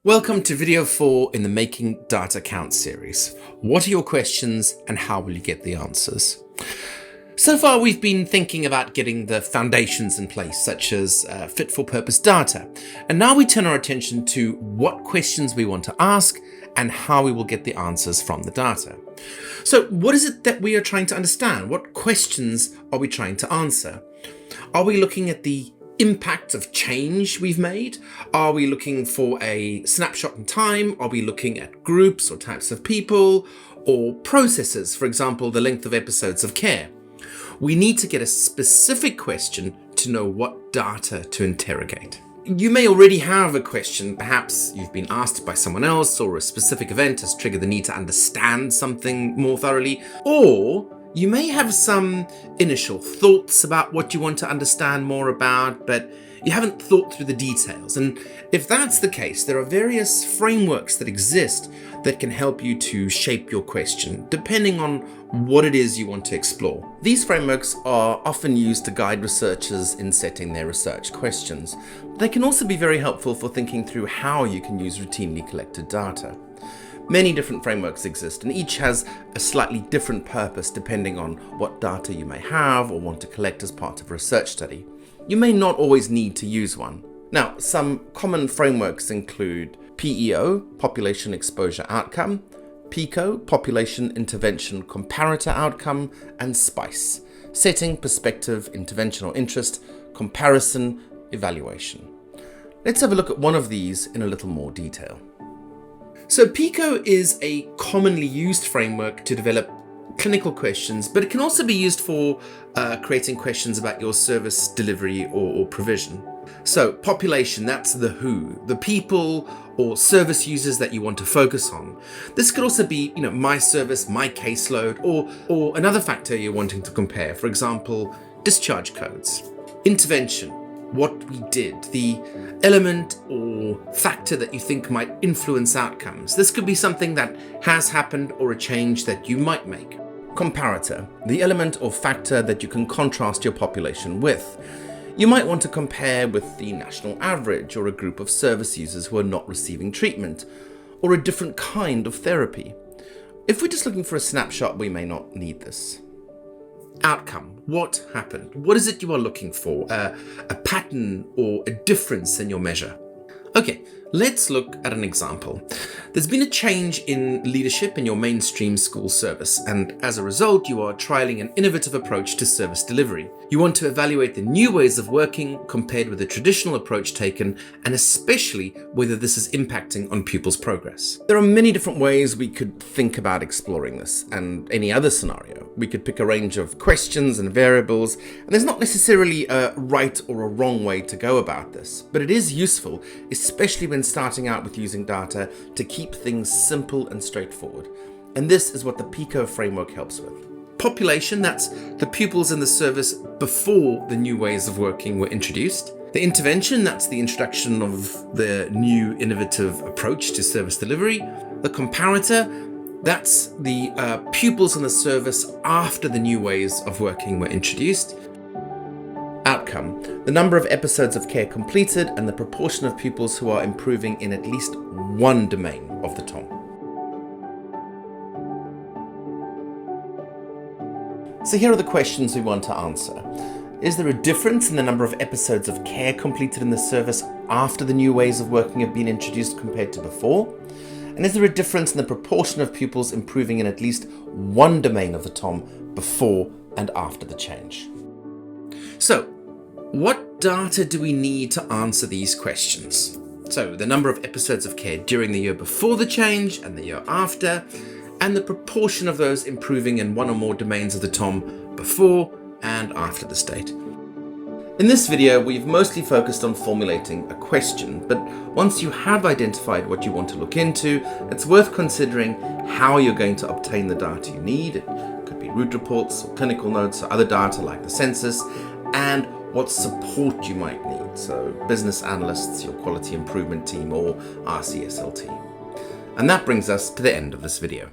Welcome to video 4 in the Making Data Count series. What are your questions and how will you get the answers? So far we've been thinking about getting the foundations in place, such as fit-for-purpose data. And now we turn our attention to what questions we want to ask and how we will get the answers from the data. So what is it that we are trying to understand? What questions are we trying to answer? Are we looking at the impact of change we've made? Are we looking for a snapshot in time? Are we looking at groups or types of people or processes, for example, the length of episodes of care? We need to get a specific question to know what data to interrogate. You may already have a question, perhaps you've been asked by someone else or a specific event has triggered the need to understand something more thoroughly, or you may have some initial thoughts about what you want to understand more about, but you haven't thought through the details. And if that's the case, there are various frameworks that exist that can help you to shape your question, depending on what it is you want to explore. These frameworks are often used to guide researchers in setting their research questions. They can also be very helpful for thinking through how you can use routinely collected data. Many different frameworks exist, and each has a slightly different purpose depending on what data you may have or want to collect as part of a research study. You may not always need to use one. Now, some common frameworks include PEO, Population Exposure Outcome, PICO, Population Intervention Comparator Outcome, and SPICE, Setting, Perspective, Intervention or Interest, Comparison, Evaluation. Let's have a look at one of these in a little more detail. So PICO is a commonly used framework to develop clinical questions, but it can also be used for creating questions about your service delivery or provision. So population, that's the who, the people or service users that you want to focus on. This could also be, my service, my caseload, or another factor you're wanting to compare, for example, discharge codes. Intervention, what we did, the element or factor that you think might influence outcomes. This could be something that has happened or a change that you might make. Comparator, the element or factor that you can contrast your population with. You might want to compare with the national average or a group of service users who are not receiving treatment or a different kind of therapy. If we're just looking for a snapshot, we may not need this. Outcome. What happened? What is it you are looking for? A pattern or a difference in your measure? Okay, let's look at an example. There's been a change in leadership in your mainstream school service, and as a result, you are trialing an innovative approach to service delivery. You want to evaluate the new ways of working compared with the traditional approach taken, and especially whether this is impacting on pupils' progress. There are many different ways we could think about exploring this, and any other scenario. We could pick a range of questions and variables, and there's not necessarily a right or a wrong way to go about this, but it is useful, especially when starting out with using data, to keep things simple and straightforward. And this is what the PICO framework helps with. Population, that's the pupils in the service before the new ways of working were introduced. The intervention, that's the introduction of the new innovative approach to service delivery. The comparator, that's the pupils in the service after the new ways of working were introduced. Outcome, the number of episodes of care completed and the proportion of pupils who are improving in at least one domain of the TOM. So here are the questions we want to answer. Is there a difference in the number of episodes of care completed in the service after the new ways of working have been introduced compared to before? And is there a difference in the proportion of pupils improving in at least one domain of the TOM before and after the change? So, what data do we need to answer these questions? So, the number of episodes of care during the year before the change and the year after, and the proportion of those improving in one or more domains of the TOM before and after the state. In this video, we've mostly focused on formulating a question, but once you have identified what you want to look into, it's worth considering how you're going to obtain the data you need. It could be route reports or clinical notes or other data like the census, and what support you might need, so business analysts, your quality improvement team, or RCSLT. And that brings us to the end of this video.